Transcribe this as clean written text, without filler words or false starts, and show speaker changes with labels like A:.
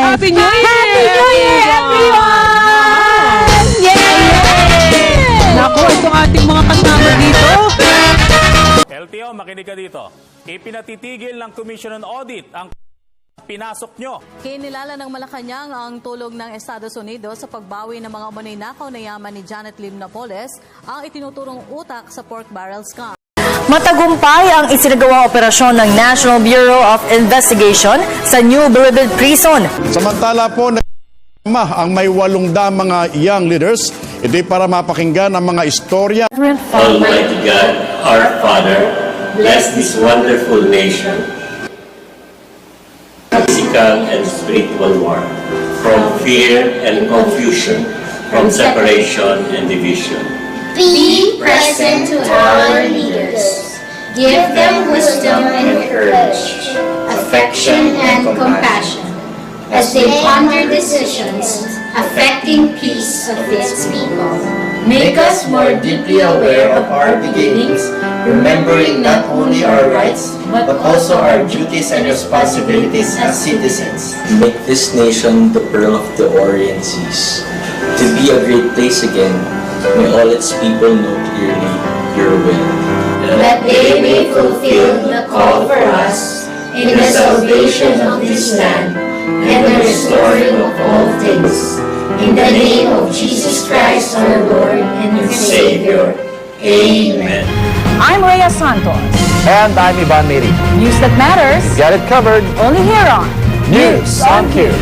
A: Happy New Year!
B: Happy New Year, everyone! Yay!
A: Naku, itong ating mga kasama dito.
C: LTO, makinig ka dito. Ipinatitigil ng Commission on Audit ang pinasok nyo.
D: Kinilala ng Malacanang ang tulong ng Estados Unidos sa pagbawi ng mga umunay nakaw na yaman ni Janet Lim Napoles ang itinuturong utak sa pork barrel scam.
B: Matagumpay ang isinagawang operasyon ng National Bureau of Investigation sa New Bilibid Prison.
E: Samantala po, ang may 8 mga young leaders, ito'y para mapakinggan ang mga istorya.
F: Almighty God, our Father, bless this wonderful nation. Physical and spiritual war, from fear and confusion, from separation and division.
G: Be present to our leaders. Give them wisdom and courage, affection and compassion, as they ponder decisions affecting peace of its people.
H: Make us more deeply aware of our beginnings, remembering not only our rights, but also our duties and responsibilities as citizens.
I: Make this nation the pearl of the Orient Seas, to be a great place again. May all its people know clearly your will.
G: That they may fulfill the call for us in the salvation of this land and the restoring of all things. In the name of Jesus Christ, our Lord and Savior. Amen.
B: I'm Rhea Santos.
J: And I'm Ivan Miri.
B: News that matters.
J: Get it covered.
B: Only here on
J: News on Cue.